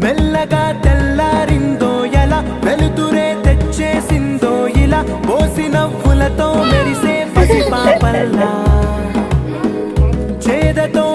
మెల్లగా తెల్లారిందో ఎలా వెలుతురే తెచ్చేసిందో ఇలా పోసి నవ్వులతో మెరిసే పసి పాపల్లా చేదతో